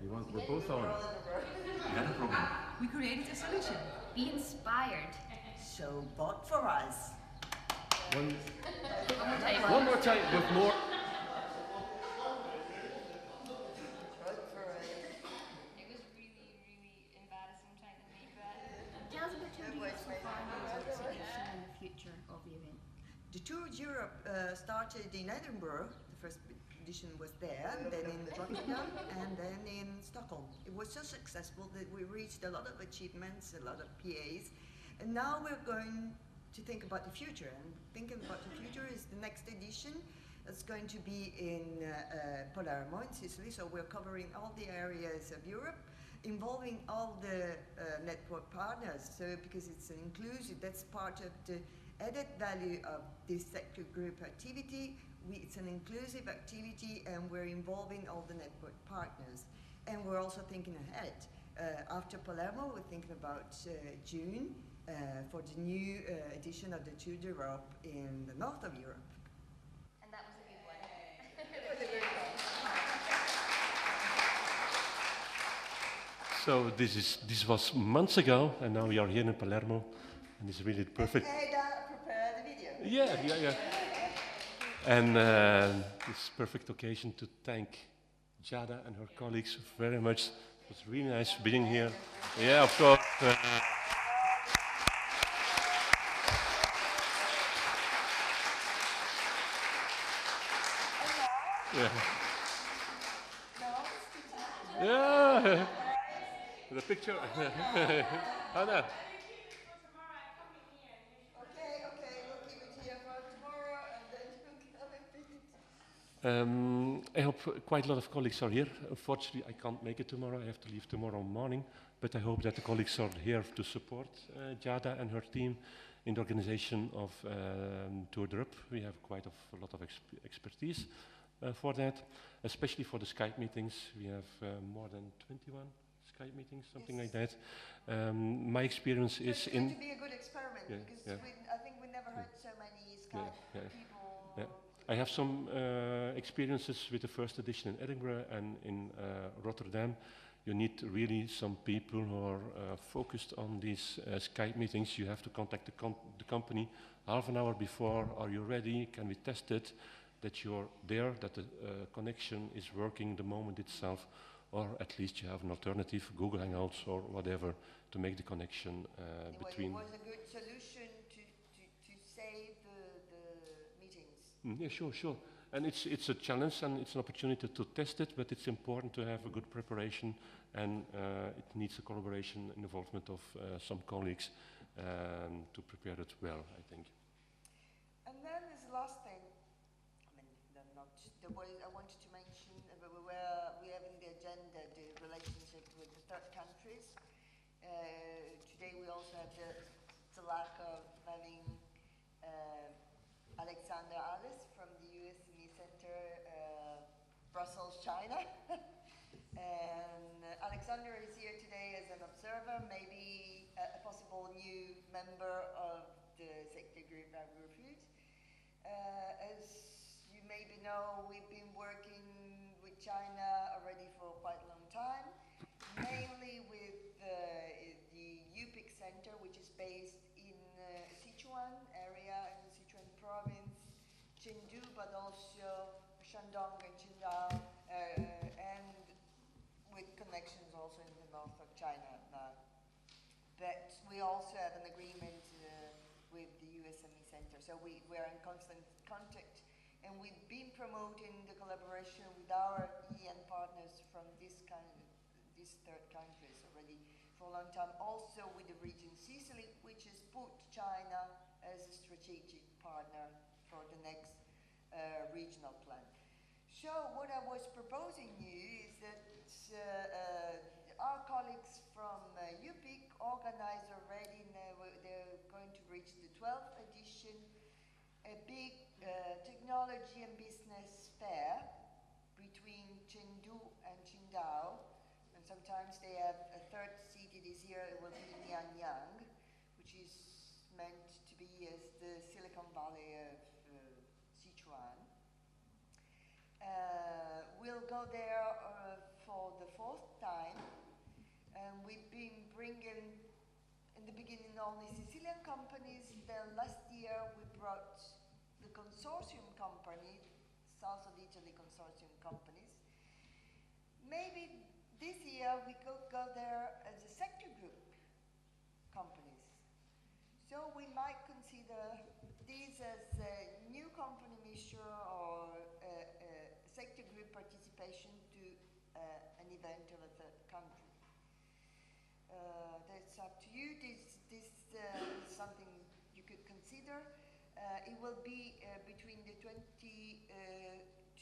We're both on. We had a problem.
We created a solution.
Be inspired.
So vote for us.
One more time with more.
It was really, really embarrassing trying to make that.
Tell us about Tour Europe so far and the results that you've seen in the future of the event.
The Tour Europe started in Edinburgh. The first edition was there, and then in Rotterdam, and then in Stockholm. It was so successful that we reached a lot of achievements, a lot of PAs, and now we're going to think about the future. And thinking about the future is the next edition. It's going to be in Palermo in Sicily, so we're covering all the areas of Europe, involving all the network partners. So because it's an inclusive, that's part of the added value of this sector group activity. It's an inclusive activity, and we're involving all the network partners. And we're also thinking ahead. After Palermo, we're thinking about June for the new edition of the Tour d'Europe in the north of Europe.
And that was a good one.
It was a great one.
So this was months ago, and now we are here in Palermo, and it's really perfect.
Ada prepared the video.
Yeah. And it's a perfect occasion to thank Giada and her colleagues very much. It was really nice being here. Yeah, of course. Yeah. The picture. Anna.
Okay, we'll keep it here for tomorrow, and then you'll come and pick it.
I hope quite a lot of colleagues are here. Unfortunately, I can't make it tomorrow. I have to leave tomorrow morning. But I hope that the colleagues are here to support Giada and her team in the organization of Tour d'Europe. We have quite a lot of expertise for that, especially for the Skype meetings. We have more than 21 Skype meetings, something like that. My experience is
it's going to be a good experiment, because I think we never had so many Skype people.
Yeah. I have some experiences with the first edition in Edinburgh and in Rotterdam. You need really some people who are focused on these Skype meetings. You have to contact the company half an hour before. Are you ready? Can we test it? That you're there, that the connection is working the moment itself, or at least you have an alternative, Google Hangouts or whatever, to make the connection between.
It was a good solution to save the meetings.
Yeah, sure. And it's a challenge and it's an opportunity to test it, but it's important to have a good preparation, and it needs a collaboration and involvement of some colleagues to prepare it well, I think.
And then there's the last thing. I wanted to mention, we have in the agenda the relationship with the third countries. Today we also have the lack of having Alexander Alice from the USME Center, Brussels, China. And Alexander is here today as an observer, maybe a possible new member of the sector group Agrofood. As you maybe know, we've been working with China already for quite a long time, mainly with the UPIC Center, which is based in Sichuan area, in the Sichuan province, Chengdu, but also Shandong and Qingdao, and with connections also in the north of China now. But we also have an agreement with the USME Center, so we are in constant contact, and we've been promoting the collaboration with our EN partners from these third countries already for a long time. Also with the region Sicily, which has put China as a strategic partner for the next regional plan. So what I was proposing you is that our colleagues from UPIC organized already, they're going to reach the 12th edition, a big technology and business fair between Chengdu and Qingdao. And sometimes they have a third city this year, it will be Mianyang, which is meant to be as the Silicon Valley of Sichuan. We'll go there for the 4th time, and we've been bringing, in the beginning, only Sicilian companies. Then last year we brought the consortium company, South of Italy consortium companies. Maybe this year we could go there as a sector group companies. So we might consider these as a new company mission or sector group participation to an event of a third country. That's up to you. This is something you could consider. It will be between the 22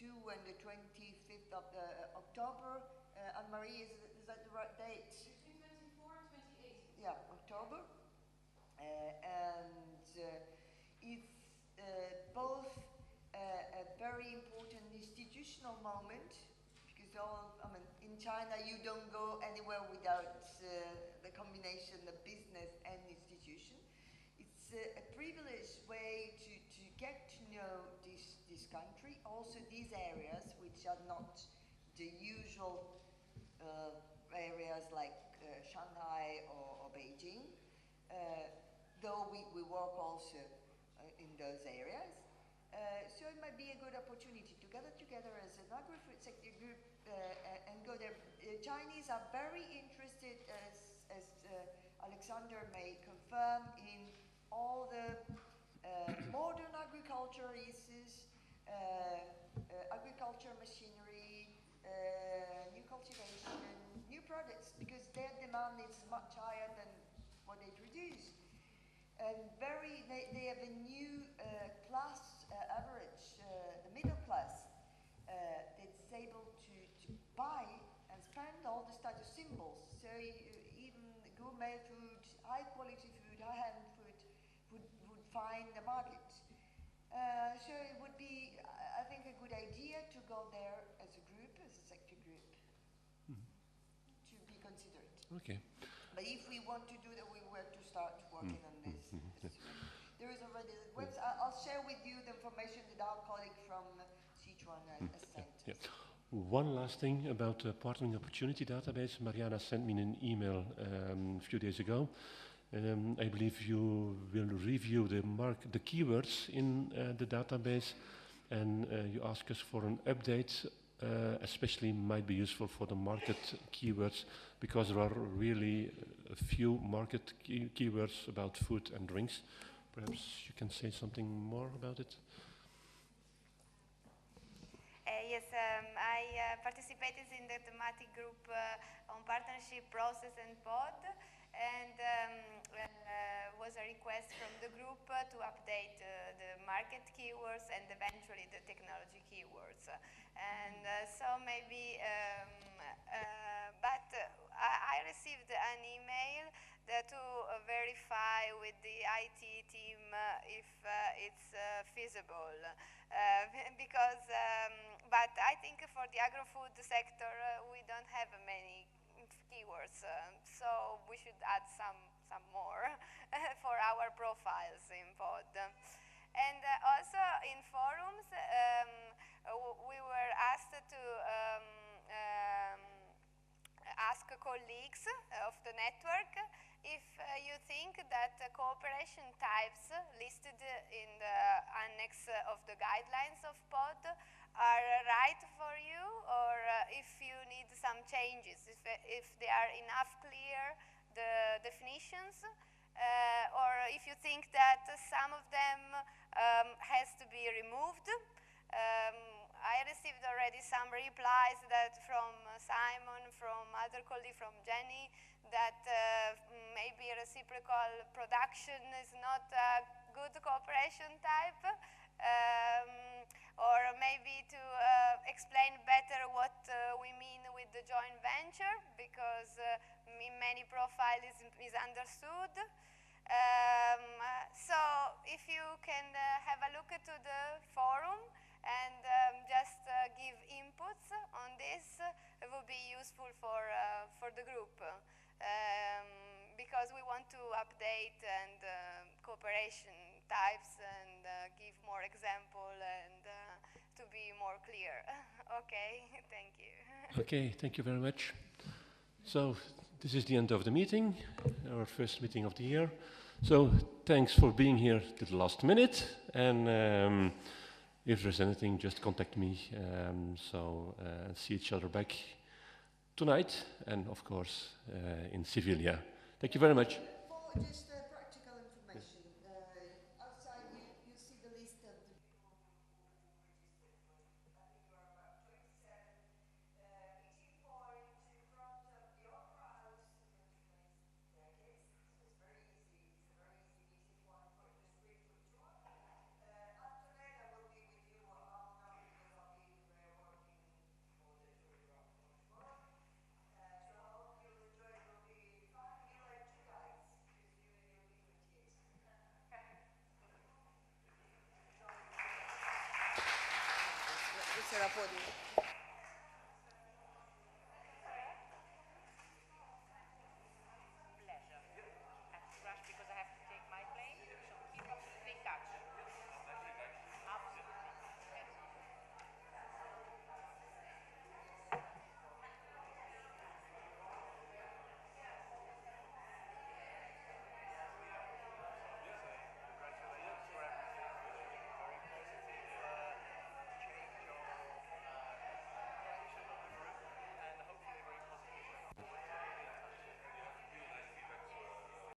and the 25th of October. Anne-Marie, is that the right date?
Between 24 and 28.
Yeah, October. And it's both a very important institutional moment, because in China you don't go anywhere without the combination of business and institution. It's a privileged way to get to know this country, also these areas which are not the usual areas like Shanghai or Beijing, though we work also in those areas. So it might be a good opportunity to gather together as an Agrofood sector group and go there. Chinese are very interested, as Alexander may confirm, in all the modern agriculture issues, agriculture machinery, new cultivation, new products, because their demand is much higher than what they produce. And they have a new class average, the middle class, that's able to buy and spend all the status symbols. So even gourmet food, high quality food, high-end food would find a market. So it would be, I think, a good idea to go there as a group, as a sector group, to be considered.
Okay.
But if we want to do that, we were to start working on this. There is already a website. I'll share with you the information that our colleague from Sichuan has sent.
Yeah. One last thing about the Partnering Opportunity Database. Mariana sent me an email a few days ago. I believe you will review the keywords in the database, and you ask us for an update, especially might be useful for the market keywords, because there are really a few market keywords about food and drinks. Perhaps you can say something more about it?
Yes, I participated in the thematic group on partnership process and pod, and was a request from the group to update the market keywords and eventually the technology keywords. And so maybe, but I received an email that to verify with the IT team if it's feasible. Because, but I think for the agro-food sector, we don't have many keywords, so we should add some more for our profiles in pod. And also in forums, we were asked to ask colleagues of the network if you think that cooperation types listed in the annex of the guidelines of pod are right for you, or if you need some changes, if they are enough clear, the definitions, or if you think that some of them has to be removed. I received already some replies that from Simon, from other colleagues, from Jenny, that maybe reciprocal production is not a good cooperation type, or maybe to explain better what we mean with the joint venture, because in many profiles is misunderstood. So if you can have a look to the forum and just give inputs on this, it will be useful for the group, because we want to update and cooperation types and give more example and to be more clear. Okay, thank you.
Okay, thank you very much. So this is the end of the meeting, our first meeting of the year. So thanks for being here to the last minute, and if there's anything, just contact me. See each other back tonight, and of course in Sevilla. Thank you very much.
For just practical information, outside you see the list of the people who registered for it. I think you are about 27 meeting points in front of your house. There it is. So it's very easy. It's a very easy meeting point for the street tour. Antonella will be with you along now because I'll be working for the tour for tomorrow. So I hope you'll enjoy it. It'll be fun. You'll have two guides because you'll be 28. Questo era